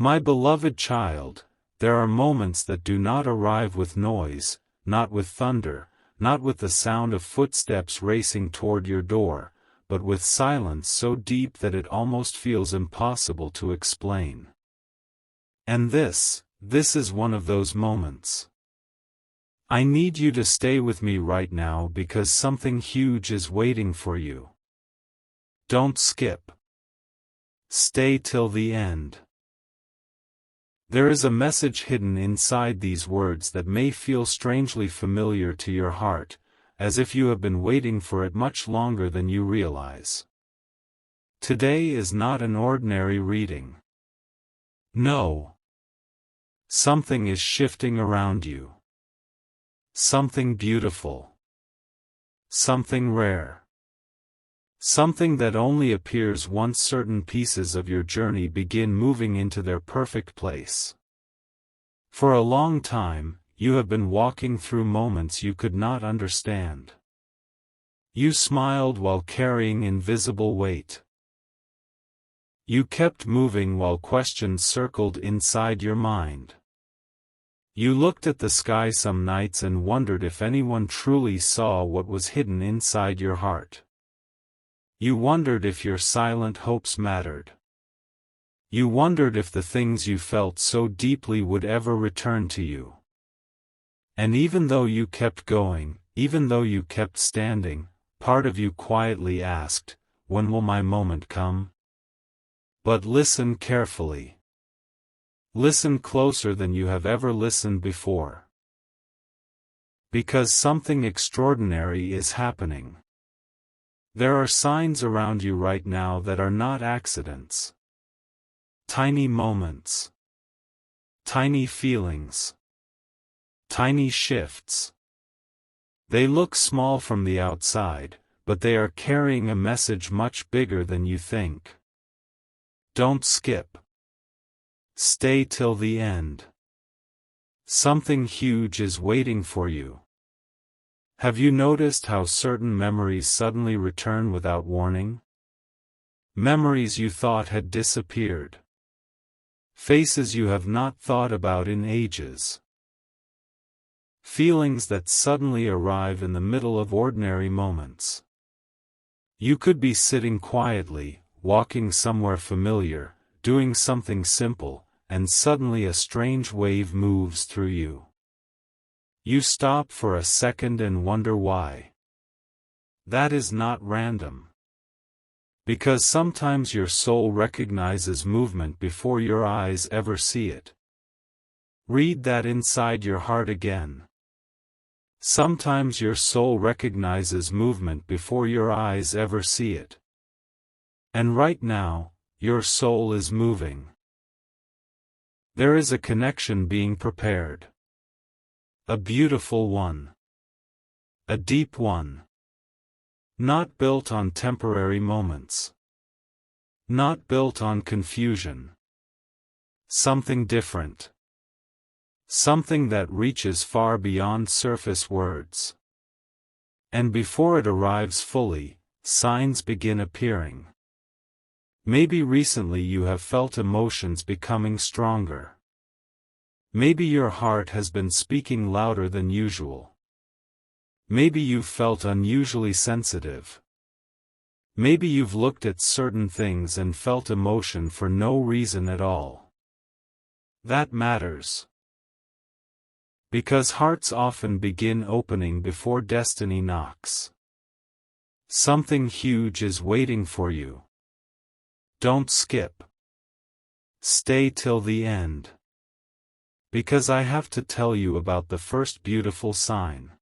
My beloved child, there are moments that do not arrive with noise, not with thunder, not with the sound of footsteps racing toward your door, but with silence so deep that it almost feels impossible to explain. And this is one of those moments. I need you to stay with me right now because something huge is waiting for you. Don't skip. Stay till the end. There is a message hidden inside these words that may feel strangely familiar to your heart, as if you have been waiting for it much longer than you realize. Today is not an ordinary reading. No. Something is shifting around you. Something beautiful. Something rare. Something that only appears once certain pieces of your journey begin moving into their perfect place. For a long time, you have been walking through moments you could not understand. You smiled while carrying invisible weight. You kept moving while questions circled inside your mind. You looked at the sky some nights and wondered if anyone truly saw what was hidden inside your heart. You wondered if your silent hopes mattered. You wondered if the things you felt so deeply would ever return to you. And even though you kept going, even though you kept standing, part of you quietly asked, "When will my moment come?" But listen carefully. Listen closer than you have ever listened before. Because something extraordinary is happening. There are signs around you right now that are not accidents. Tiny moments. Tiny feelings. Tiny shifts. They look small from the outside, but they are carrying a message much bigger than you think. Don't skip. Stay till the end. Something huge is waiting for you. Have you noticed how certain memories suddenly return without warning? Memories you thought had disappeared. Faces you have not thought about in ages. Feelings that suddenly arrive in the middle of ordinary moments. You could be sitting quietly, walking somewhere familiar, doing something simple, and suddenly a strange wave moves through you. You stop for a second and wonder why. That is not random. Because sometimes your soul recognizes movement before your eyes ever see it. Read that inside your heart again. Sometimes your soul recognizes movement before your eyes ever see it. And right now, your soul is moving. There is a connection being prepared. A beautiful one. A deep one. Not built on temporary moments. Not built on confusion. Something different. Something that reaches far beyond surface words. And before it arrives fully, signs begin appearing. Maybe recently you have felt emotions becoming stronger. Maybe your heart has been speaking louder than usual. Maybe you've felt unusually sensitive. Maybe you've looked at certain things and felt emotion for no reason at all. That matters. Because hearts often begin opening before destiny knocks. Something huge is waiting for you. Don't skip. Stay till the end. Because I have to tell you about the first beautiful sign.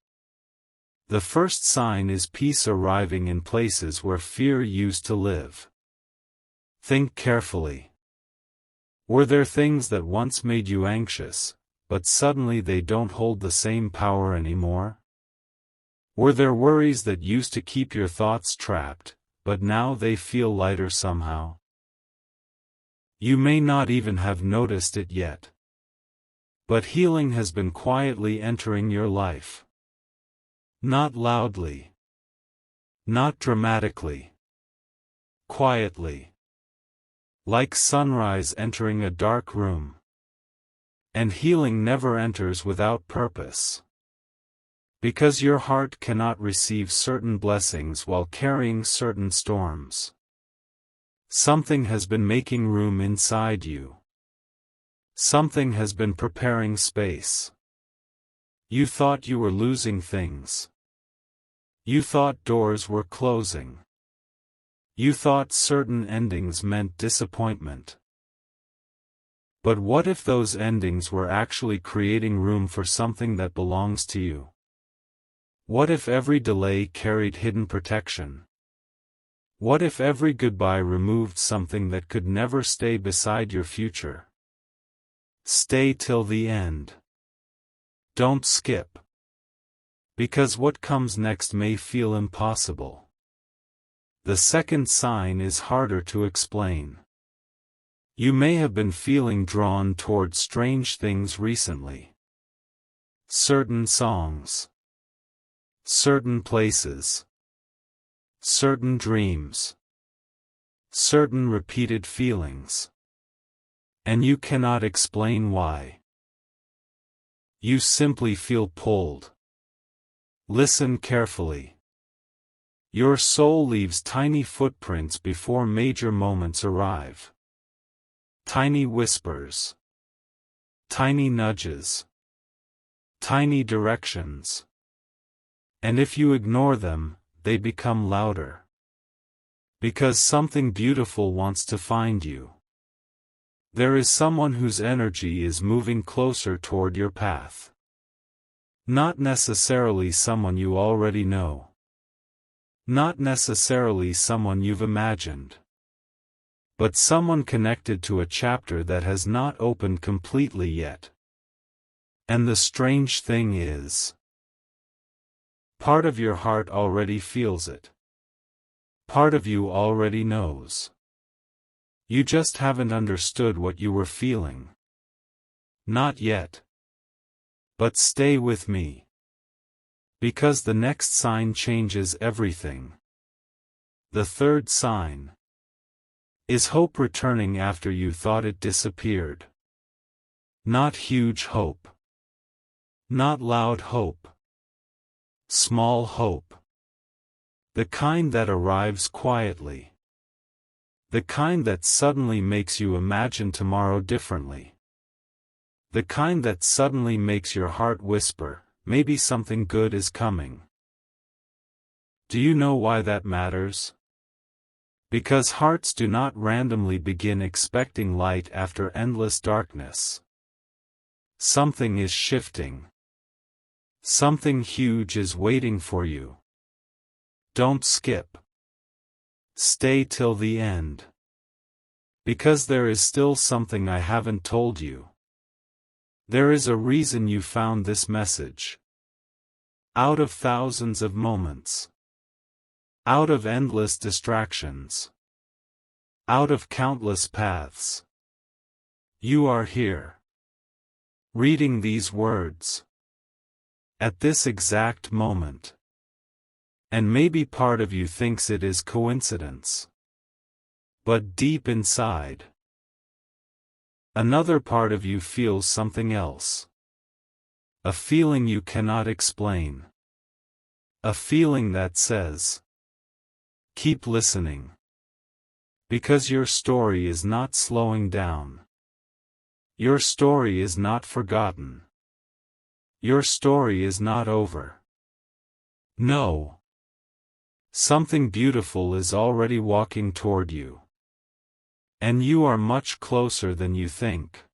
The first sign is peace arriving in places where fear used to live. Think carefully. Were there things that once made you anxious, but suddenly they don't hold the same power anymore? Were there worries that used to keep your thoughts trapped, but now they feel lighter somehow? You may not even have noticed it yet. But healing has been quietly entering your life. Not loudly. Not dramatically. Quietly. Like sunrise entering a dark room. And healing never enters without purpose. Because your heart cannot receive certain blessings while carrying certain storms. Something has been making room inside you. Something has been preparing space. You thought you were losing things. You thought doors were closing. You thought certain endings meant disappointment. But what if those endings were actually creating room for something that belongs to you? What if every delay carried hidden protection? What if every goodbye removed something that could never stay beside your future? Stay till the end. Don't skip. Because what comes next may feel impossible. The second sign is harder to explain. You may have been feeling drawn toward strange things recently. Certain songs. Certain places. Certain dreams. Certain repeated feelings. And you cannot explain why. You simply feel pulled. Listen carefully. Your soul leaves tiny footprints before major moments arrive. Tiny whispers. Tiny nudges. Tiny directions. And if you ignore them, they become louder. Because something beautiful wants to find you. There is someone whose energy is moving closer toward your path. Not necessarily someone you already know. Not necessarily someone you've imagined. But someone connected to a chapter that has not opened completely yet. And the strange thing is, part of your heart already feels it. Part of you already knows. You just haven't understood what you were feeling. Not yet. But stay with me. Because the next sign changes everything. The third sign. Is hope returning after you thought it disappeared? Not huge hope. Not loud hope. Small hope. The kind that arrives quietly. The kind that suddenly makes you imagine tomorrow differently. The kind that suddenly makes your heart whisper, maybe something good is coming. Do you know why that matters? Because hearts do not randomly begin expecting light after endless darkness. Something is shifting. Something huge is waiting for you. Don't skip. Stay till the end. Because there is still something I haven't told you. There is a reason you found this message. Out of thousands of moments. Out of endless distractions. Out of countless paths. You are here. Reading these words. At this exact moment. And maybe part of you thinks it is coincidence. But deep inside, another part of you feels something else. A feeling you cannot explain. A feeling that says, keep listening. Because your story is not slowing down. Your story is not forgotten. Your story is not over. No. Something beautiful is already walking toward you. And you are much closer than you think.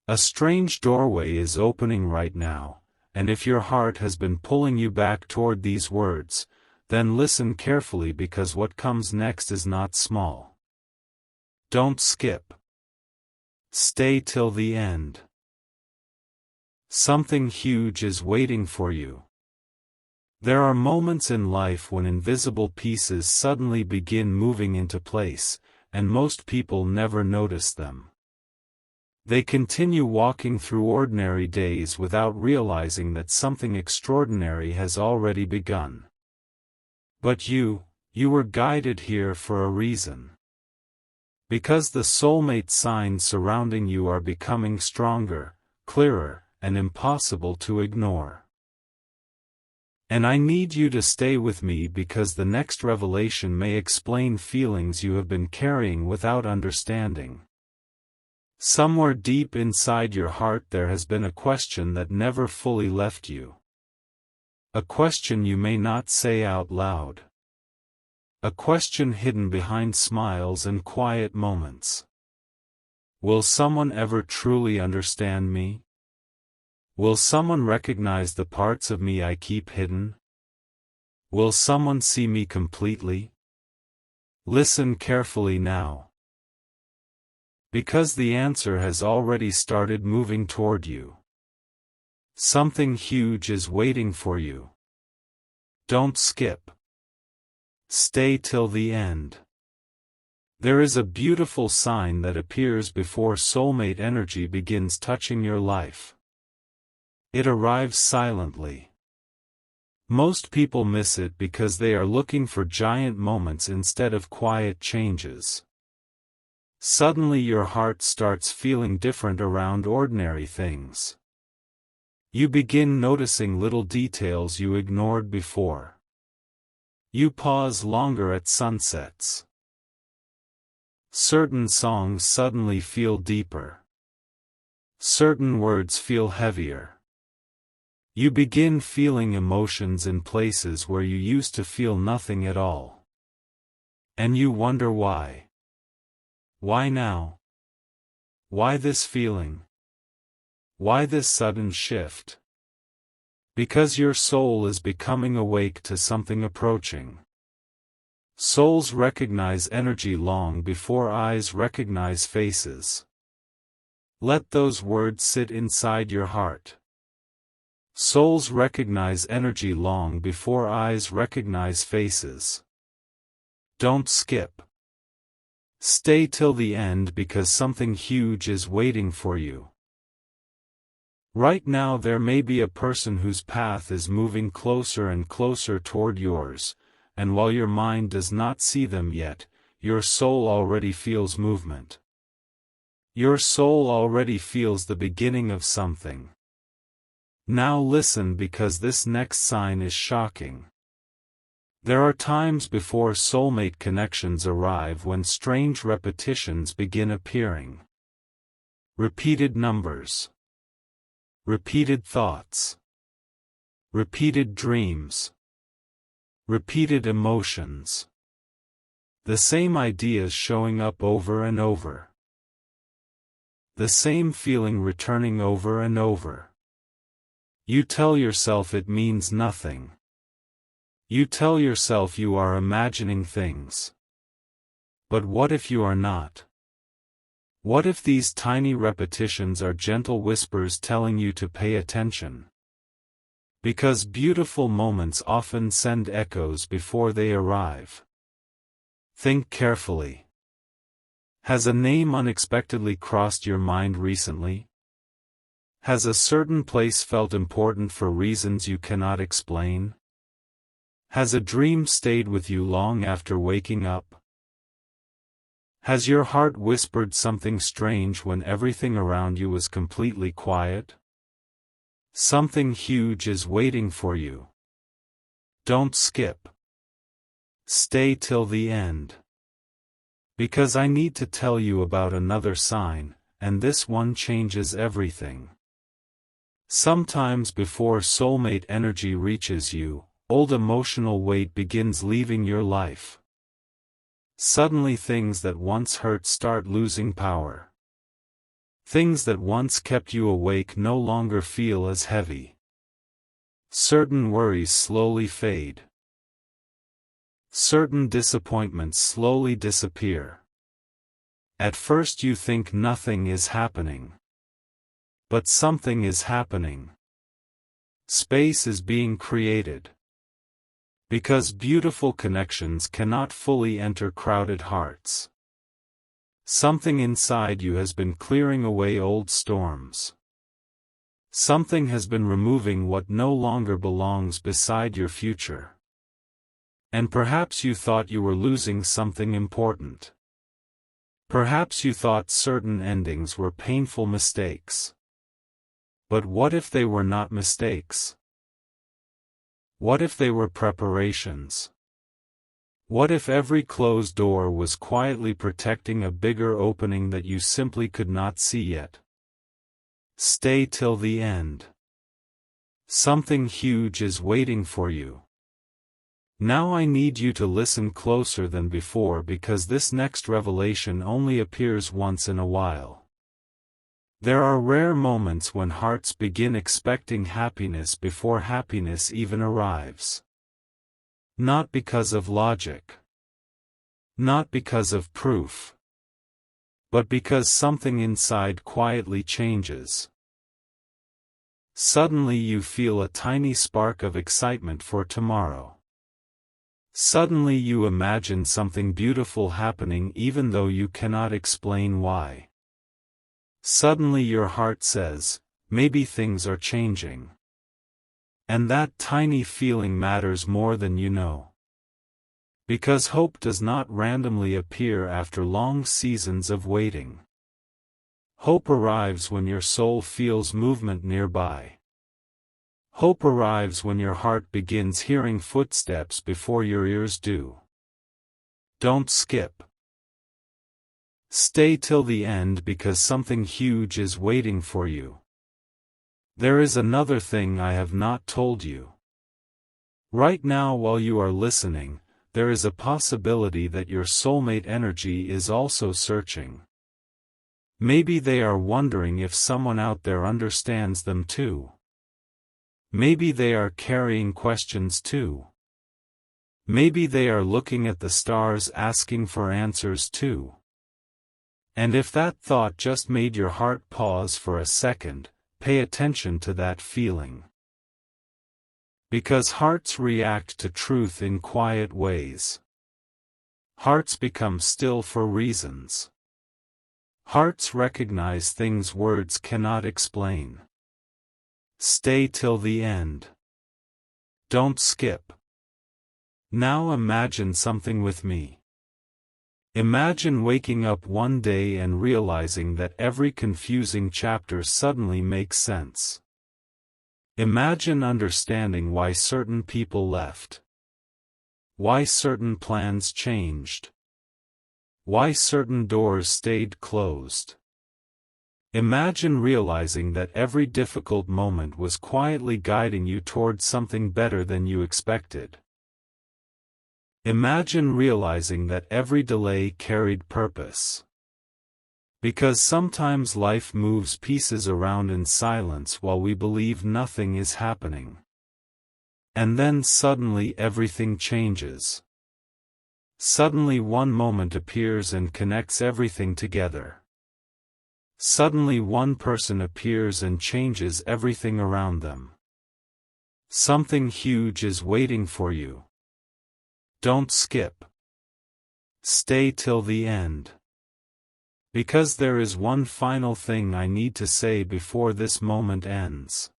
A strange doorway is opening right now, and if your heart has been pulling you back toward these words, then listen carefully because what comes next is not small. Don't skip. Stay till the end. Something huge is waiting for you. There are moments in life when invisible pieces suddenly begin moving into place, and most people never notice them. They continue walking through ordinary days without realizing that something extraordinary has already begun. But you were guided here for a reason. Because the soulmate signs surrounding you are becoming stronger, clearer, and impossible to ignore. And I need you to stay with me because the next revelation may explain feelings you have been carrying without understanding. Somewhere deep inside your heart there has been a question that never fully left you. A question you may not say out loud. A question hidden behind smiles and quiet moments. Will someone ever truly understand me? Will someone recognize the parts of me I keep hidden? Will someone see me completely? Listen carefully now. Because the answer has already started moving toward you. Something huge is waiting for you. Don't skip. Stay till the end. There is a beautiful sign that appears before soulmate energy begins touching your life. It arrives silently. Most people miss it because they are looking for giant moments instead of quiet changes. Suddenly your heart starts feeling different around ordinary things. You begin noticing little details you ignored before. You pause longer at sunsets. Certain songs suddenly feel deeper. Certain words feel heavier. You begin feeling emotions in places where you used to feel nothing at all. And you wonder why. Why now? Why this feeling? Why this sudden shift? Because your soul is becoming awake to something approaching. Souls recognize energy long before eyes recognize faces. Let those words sit inside your heart. Souls recognize energy long before eyes recognize faces. Don't skip. Stay till the end because something huge is waiting for you. Right now there may be a person whose path is moving closer and closer toward yours, and while your mind does not see them yet, your soul already feels movement. Your soul already feels the beginning of something. Now listen because this next sign is shocking. There are times before soulmate connections arrive when strange repetitions begin appearing. Repeated numbers. Repeated thoughts. Repeated dreams. Repeated emotions. The same ideas showing up over and over. The same feeling returning over and over. You tell yourself it means nothing. You tell yourself you are imagining things. But what if you are not? What if these tiny repetitions are gentle whispers telling you to pay attention? Because beautiful moments often send echoes before they arrive. Think carefully. Has a name unexpectedly crossed your mind recently? Has a certain place felt important for reasons you cannot explain? Has a dream stayed with you long after waking up? Has your heart whispered something strange when everything around you was completely quiet? Something huge is waiting for you. Don't skip. Stay till the end. Because I need to tell you about another sign, and this one changes everything. Sometimes before soulmate energy reaches you, old emotional weight begins leaving your life. Suddenly things that once hurt start losing power. Things that once kept you awake no longer feel as heavy. Certain worries slowly fade. Certain disappointments slowly disappear. At first you think nothing is happening. But something is happening. Space is being created. Because beautiful connections cannot fully enter crowded hearts. Something inside you has been clearing away old storms. Something has been removing what no longer belongs beside your future. And perhaps you thought you were losing something important. Perhaps you thought certain endings were painful mistakes. But what if they were not mistakes? What if they were preparations? What if every closed door was quietly protecting a bigger opening that you simply could not see yet? Stay till the end. Something huge is waiting for you. Now I need you to listen closer than before, because this next revelation only appears once in a while. There are rare moments when hearts begin expecting happiness before happiness even arrives. Not because of logic. Not because of proof. But because something inside quietly changes. Suddenly you feel a tiny spark of excitement for tomorrow. Suddenly you imagine something beautiful happening even though you cannot explain why. Suddenly your heart says, maybe things are changing. And that tiny feeling matters more than you know. Because hope does not randomly appear after long seasons of waiting. Hope arrives when your soul feels movement nearby. Hope arrives when your heart begins hearing footsteps before your ears do. Don't skip. Stay till the end, because something huge is waiting for you. There is another thing I have not told you. Right now, while you are listening, there is a possibility that your soulmate energy is also searching. Maybe they are wondering if someone out there understands them too. Maybe they are carrying questions too. Maybe they are looking at the stars asking for answers too. And if that thought just made your heart pause for a second, pay attention to that feeling. Because hearts react to truth in quiet ways. Hearts become still for reasons. Hearts recognize things words cannot explain. Stay till the end. Don't skip. Now imagine something with me. Imagine waking up one day and realizing that every confusing chapter suddenly makes sense. Imagine understanding why certain people left. Why certain plans changed. Why certain doors stayed closed. Imagine realizing that every difficult moment was quietly guiding you towards something better than you expected. Imagine realizing that every delay carried purpose. Because sometimes life moves pieces around in silence while we believe nothing is happening. And then suddenly everything changes. Suddenly one moment appears and connects everything together. Suddenly one person appears and changes everything around them. Something huge is waiting for you. Don't skip. Stay till the end. Because there is one final thing I need to say before this moment ends.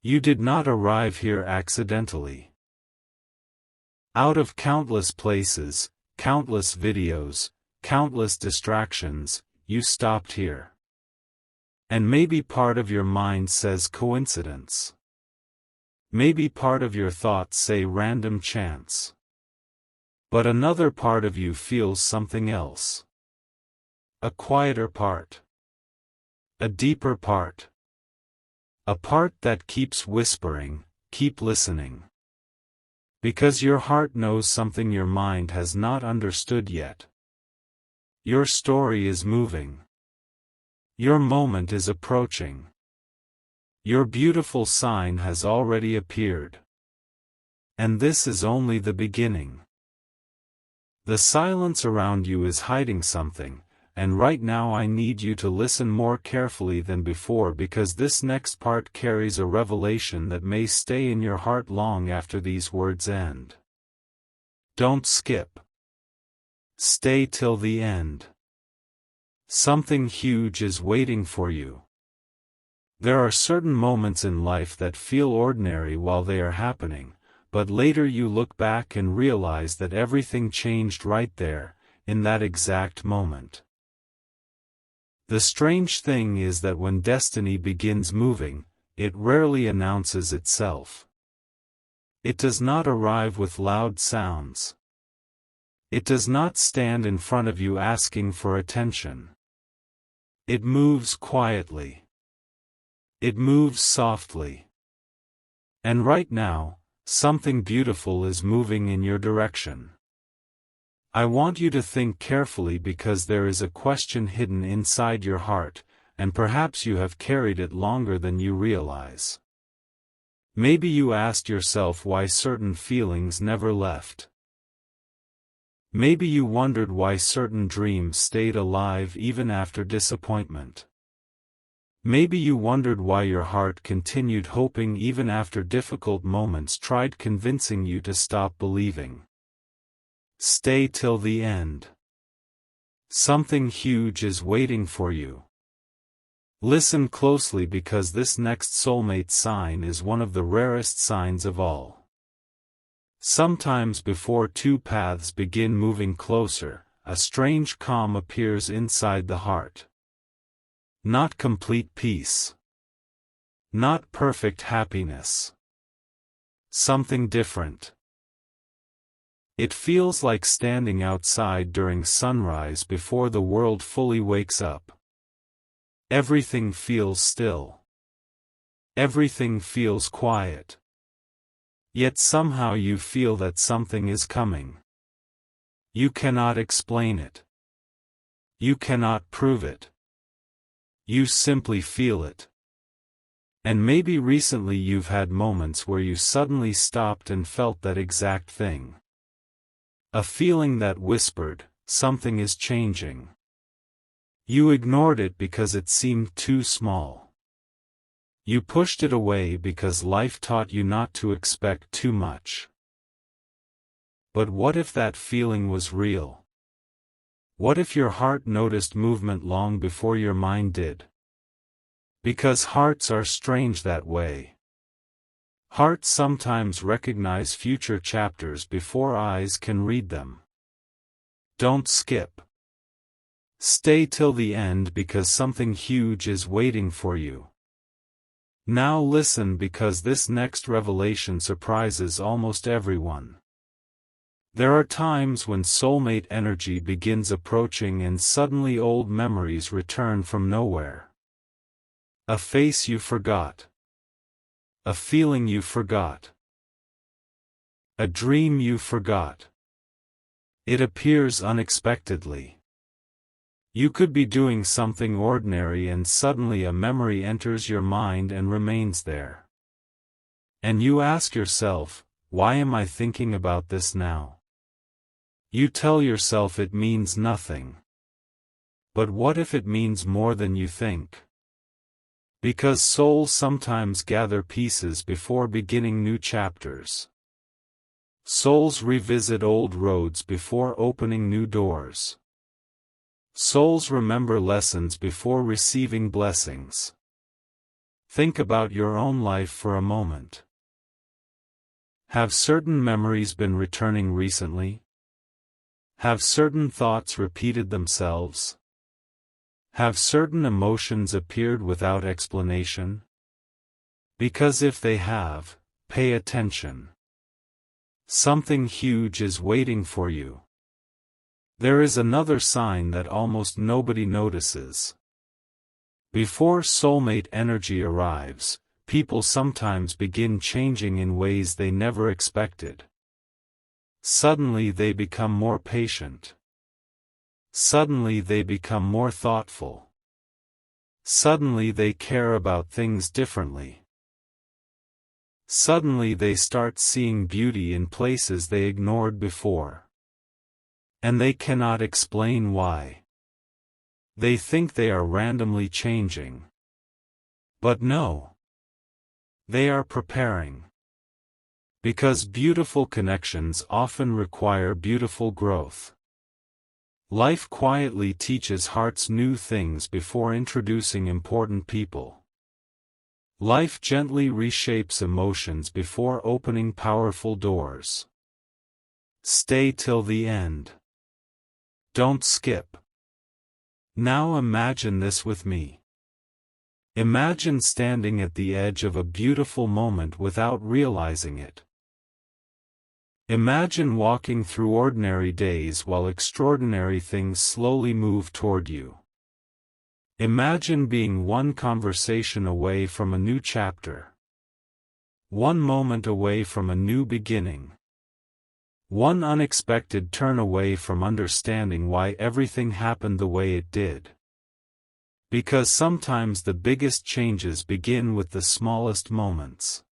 You did not arrive here accidentally. Out of countless places, countless videos, countless distractions, you stopped here. And maybe part of your mind says coincidence. Maybe part of your thoughts say random chance. But another part of you feels something else. A quieter part. A deeper part. A part that keeps whispering, keep listening. Because your heart knows something your mind has not understood yet. Your story is moving. Your moment is approaching. Your beautiful sign has already appeared. And this is only the beginning. The silence around you is hiding something, and right now I need you to listen more carefully than before, because this next part carries a revelation that may stay in your heart long after these words end. Don't skip. Stay till the end. Something huge is waiting for you. There are certain moments in life that feel ordinary while they are happening, but later you look back and realize that everything changed right there, in that exact moment. The strange thing is that when destiny begins moving, it rarely announces itself. It does not arrive with loud sounds. It does not stand in front of you asking for attention. It moves quietly. It moves softly. And right now, something beautiful is moving in your direction. I want you to think carefully because there is a question hidden inside your heart, and perhaps you have carried it longer than you realize. Maybe you asked yourself why certain feelings never left. Maybe you wondered why certain dreams stayed alive even after disappointment. Maybe you wondered why your heart continued hoping even after difficult moments tried convincing you to stop believing. Stay till the end. Something huge is waiting for you. Listen closely because this next soulmate sign is one of the rarest signs of all. Sometimes before two paths begin moving closer, a strange calm appears inside the heart. Not complete peace. Not perfect happiness. Something different. It feels like standing outside during sunrise before the world fully wakes up. Everything feels still. Everything feels quiet. Yet somehow you feel that something is coming. You cannot explain it. You cannot prove it. You simply feel it. And maybe recently you've had moments where you suddenly stopped and felt that exact thing. A feeling that whispered, something is changing. You ignored it because it seemed too small. You pushed it away because life taught you not to expect too much. But what if that feeling was real? What if your heart noticed movement long before your mind did? Because hearts are strange that way. Hearts sometimes recognize future chapters before eyes can read them. Don't skip. Stay till the end because something huge is waiting for you. Now listen because this next revelation surprises almost everyone. There are times when soulmate energy begins approaching and suddenly old memories return from nowhere. A face you forgot. A feeling you forgot. A dream you forgot. It appears unexpectedly. You could be doing something ordinary and suddenly a memory enters your mind and remains there. And you ask yourself, why am I thinking about this now? You tell yourself it means nothing. But what if it means more than you think? Because souls sometimes gather pieces before beginning new chapters. Souls revisit old roads before opening new doors. Souls remember lessons before receiving blessings. Think about your own life for a moment. Have certain memories been returning recently? Have certain thoughts repeated themselves? Have certain emotions appeared without explanation? Because if they have, pay attention. Something huge is waiting for you. There is another sign that almost nobody notices. Before soulmate energy arrives, people sometimes begin changing in ways they never expected. Suddenly they become more patient. Suddenly they become more thoughtful. Suddenly they care about things differently. Suddenly they start seeing beauty in places they ignored before. And they cannot explain why. They think they are randomly changing. But no. They are preparing. Because beautiful connections often require beautiful growth. Life quietly teaches hearts new things before introducing important people. Life gently reshapes emotions before opening powerful doors. Stay till the end. Don't skip. Now imagine this with me. Imagine standing at the edge of a beautiful moment without realizing it. Imagine walking through ordinary days while extraordinary things slowly move toward you. Imagine being one conversation away from a new chapter. One moment away from a new beginning. One unexpected turn away from understanding why everything happened the way it did. Because sometimes the biggest changes begin with the smallest moments.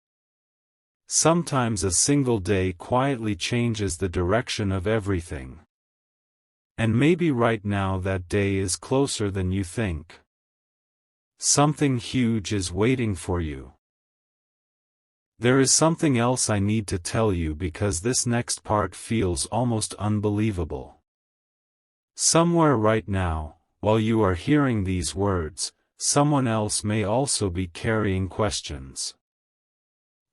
Sometimes a single day quietly changes the direction of everything. And maybe right now that day is closer than you think. Something huge is waiting for you. There is something else I need to tell you because this next part feels almost unbelievable. Somewhere right now, while you are hearing these words, someone else may also be carrying questions.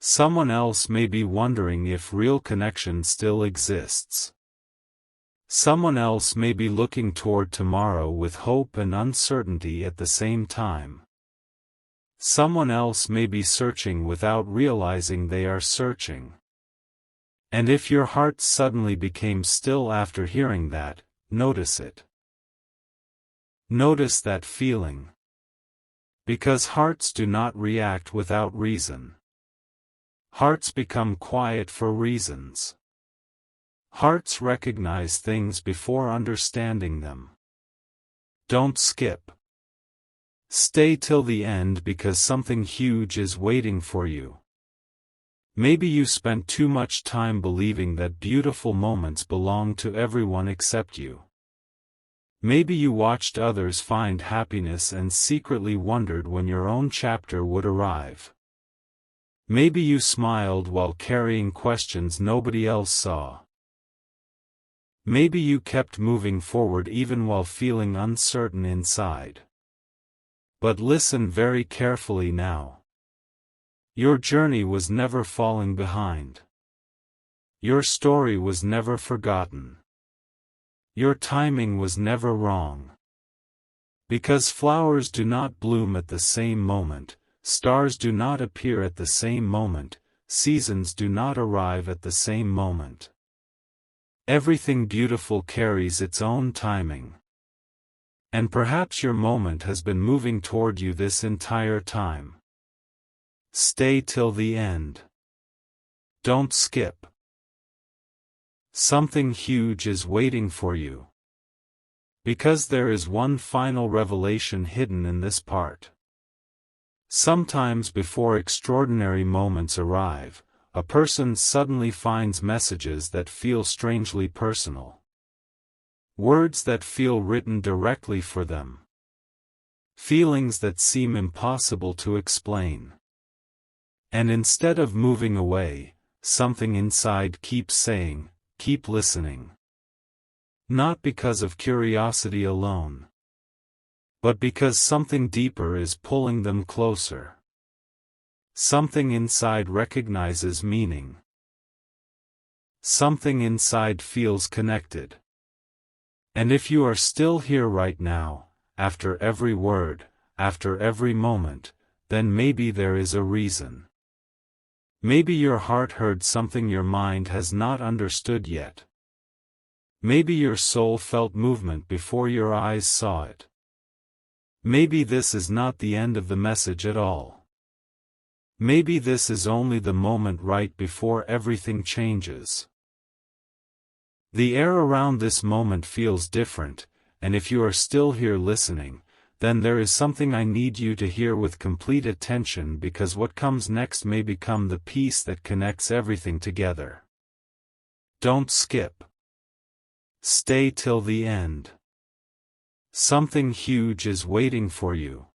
Someone else may be wondering if real connection still exists. Someone else may be looking toward tomorrow with hope and uncertainty at the same time. Someone else may be searching without realizing they are searching. And if your heart suddenly became still after hearing that, notice it. Notice that feeling. Because hearts do not react without reason. Hearts become quiet for reasons. Hearts recognize things before understanding them. Don't skip. Stay till the end because something huge is waiting for you. Maybe you spent too much time believing that beautiful moments belong to everyone except you. Maybe you watched others find happiness and secretly wondered when your own chapter would arrive. Maybe you smiled while carrying questions nobody else saw. Maybe you kept moving forward even while feeling uncertain inside. But listen very carefully now. Your journey was never falling behind. Your story was never forgotten. Your timing was never wrong. Because flowers do not bloom at the same moment, stars do not appear at the same moment, seasons do not arrive at the same moment. Everything beautiful carries its own timing. And perhaps your moment has been moving toward you this entire time. Stay till the end. Don't skip. Something huge is waiting for you. Because there is one final revelation hidden in this part. Sometimes before extraordinary moments arrive, a person suddenly finds messages that feel strangely personal. Words that feel written directly for them. Feelings that seem impossible to explain. And instead of moving away, something inside keeps saying, keep listening. Not because of curiosity alone. But because something deeper is pulling them closer. Something inside recognizes meaning. Something inside feels connected. And if you are still here right now, after every word, after every moment, then maybe there is a reason. Maybe your heart heard something your mind has not understood yet. Maybe your soul felt movement before your eyes saw it. Maybe this is not the end of the message at all. Maybe this is only the moment right before everything changes. The air around this moment feels different, and if you are still here listening, then there is something I need you to hear with complete attention because what comes next may become the piece that connects everything together. Don't skip. Stay till the end. Something huge is waiting for you.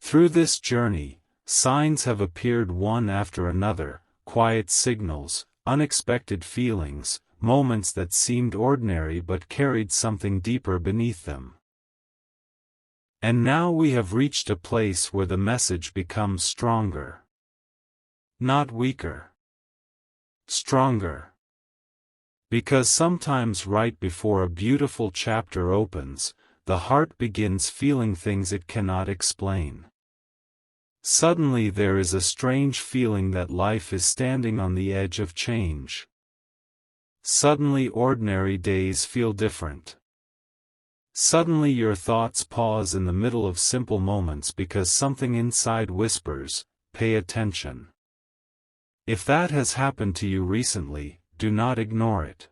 Through this journey, signs have appeared one after another, quiet signals, unexpected feelings, moments that seemed ordinary but carried something deeper beneath them. And now we have reached a place where the message becomes stronger. Not weaker. Stronger. Because sometimes right before a beautiful chapter opens, the heart begins feeling things it cannot explain. Suddenly there is a strange feeling that life is standing on the edge of change. Suddenly ordinary days feel different. Suddenly your thoughts pause in the middle of simple moments because something inside whispers, "Pay attention." If that has happened to you recently, do not ignore it.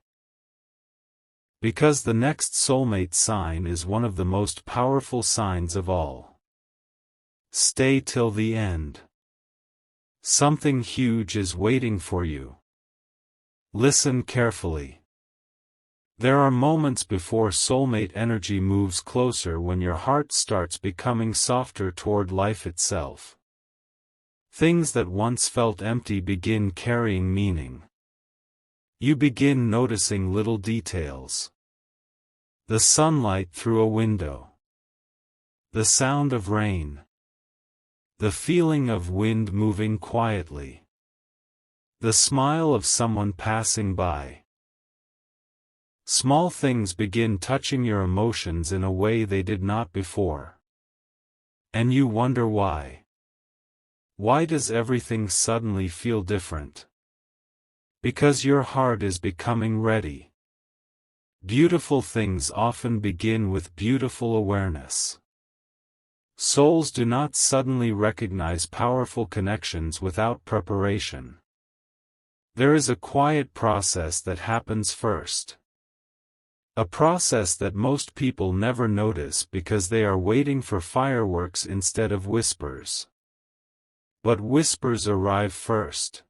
Because the next soulmate sign is one of the most powerful signs of all. Stay till the end. Something huge is waiting for you. Listen carefully. There are moments before soulmate energy moves closer when your heart starts becoming softer toward life itself. Things that once felt empty begin carrying meaning. You begin noticing little details. The sunlight through a window. The sound of rain. The feeling of wind moving quietly. The smile of someone passing by. Small things begin touching your emotions in a way they did not before. And you wonder why. Why does everything suddenly feel different? Because your heart is becoming ready. Beautiful things often begin with beautiful awareness. Souls do not suddenly recognize powerful connections without preparation. There is a quiet process that happens first. A process that most people never notice because they are waiting for fireworks instead of whispers. But whispers arrive first.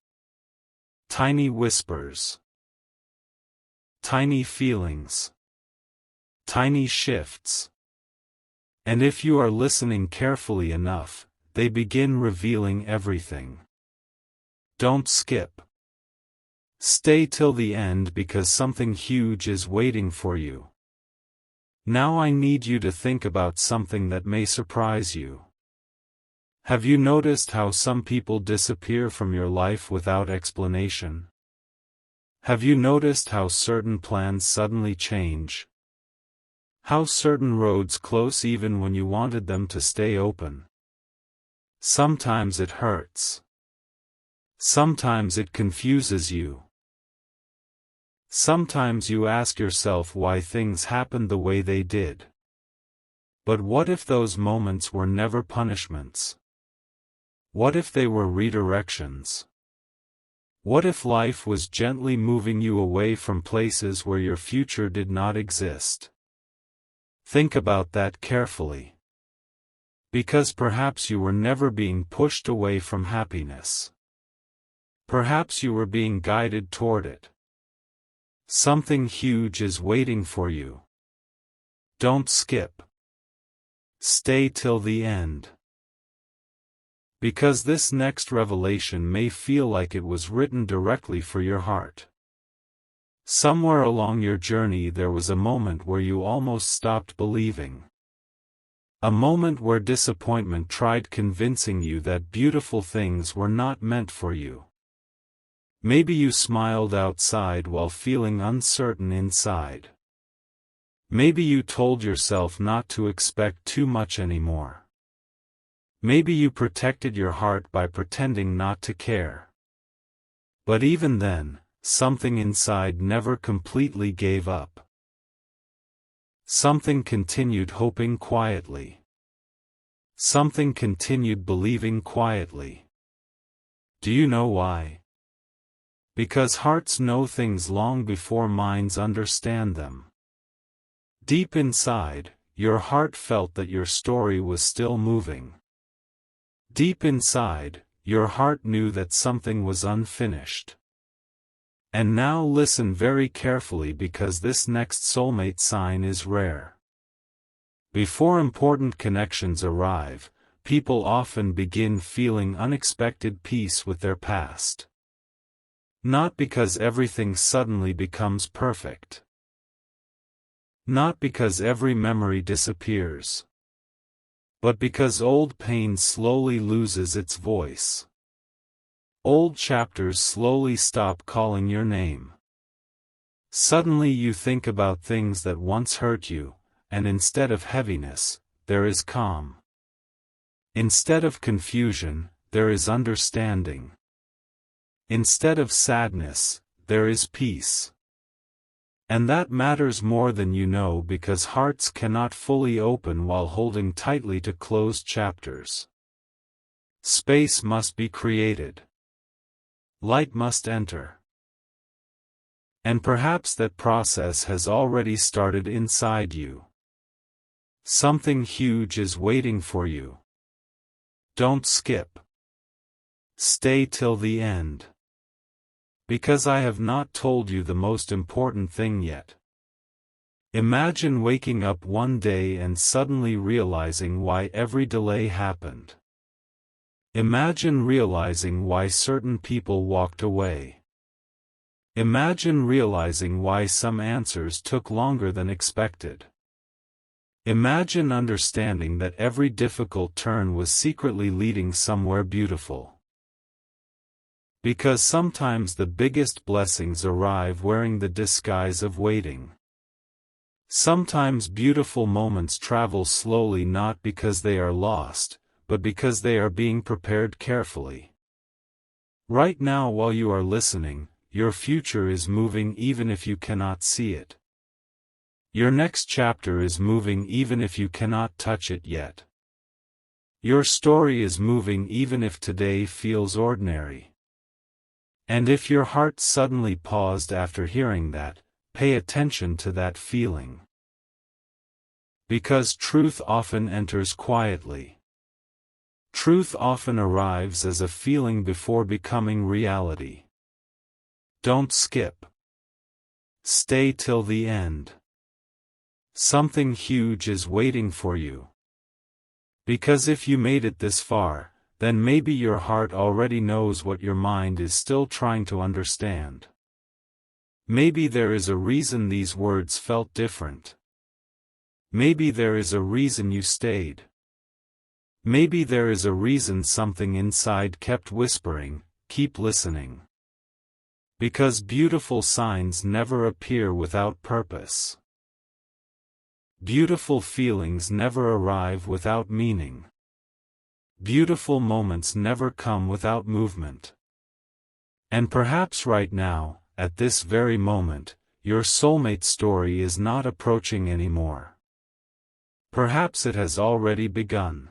Tiny whispers. Tiny feelings. Tiny shifts. And if you are listening carefully enough, they begin revealing everything. Don't skip. Stay till the end because something huge is waiting for you. Now I need you to think about something that may surprise you. Have you noticed how some people disappear from your life without explanation? Have you noticed how certain plans suddenly change? How certain roads close even when you wanted them to stay open? Sometimes it hurts. Sometimes it confuses you. Sometimes you ask yourself why things happened the way they did. But what if those moments were never punishments? What if they were redirections? What if life was gently moving you away from places where your future did not exist? Think about that carefully. Because perhaps you were never being pushed away from happiness. Perhaps you were being guided toward it. Something huge is waiting for you. Don't skip. Stay till the end. Because this next revelation may feel like it was written directly for your heart. Somewhere along your journey there was a moment where you almost stopped believing. A moment where disappointment tried convincing you that beautiful things were not meant for you. Maybe you smiled outside while feeling uncertain inside. Maybe you told yourself not to expect too much anymore. Maybe you protected your heart by pretending not to care. But even then, something inside never completely gave up. Something continued hoping quietly. Something continued believing quietly. Do you know why? Because hearts know things long before minds understand them. Deep inside, your heart felt that your story was still moving. Deep inside, your heart knew that something was unfinished. And now listen very carefully because this next soulmate sign is rare. Before important connections arrive, people often begin feeling unexpected peace with their past. Not because everything suddenly becomes perfect. Not because every memory disappears. But because old pain slowly loses its voice. Old chapters slowly stop calling your name. Suddenly you think about things that once hurt you, and instead of heaviness, there is calm. Instead of confusion, there is understanding. Instead of sadness, there is peace. And that matters more than you know, because hearts cannot fully open while holding tightly to closed chapters. Space must be created. Light must enter. And perhaps that process has already started inside you. Something huge is waiting for you. Don't skip. Stay till the end. Because I have not told you the most important thing yet. Imagine waking up one day and suddenly realizing why every delay happened. Imagine realizing why certain people walked away. Imagine realizing why some answers took longer than expected. Imagine understanding that every difficult turn was secretly leading somewhere beautiful. Because sometimes the biggest blessings arrive wearing the disguise of waiting. Sometimes beautiful moments travel slowly, not because they are lost, but because they are being prepared carefully. Right now, while you are listening, your future is moving even if you cannot see it. Your next chapter is moving even if you cannot touch it yet. Your story is moving even if today feels ordinary. And if your heart suddenly paused after hearing that, pay attention to that feeling. Because truth often enters quietly. Truth often arrives as a feeling before becoming reality. Don't skip. Stay till the end. Something huge is waiting for you. Because if you made it this far, then maybe your heart already knows what your mind is still trying to understand. Maybe there is a reason these words felt different. Maybe there is a reason you stayed. Maybe there is a reason something inside kept whispering, keep listening. Because beautiful signs never appear without purpose. Beautiful feelings never arrive without meaning. Beautiful moments never come without movement. And perhaps right now, at this very moment, your soulmate story is not approaching anymore. Perhaps it has already begun.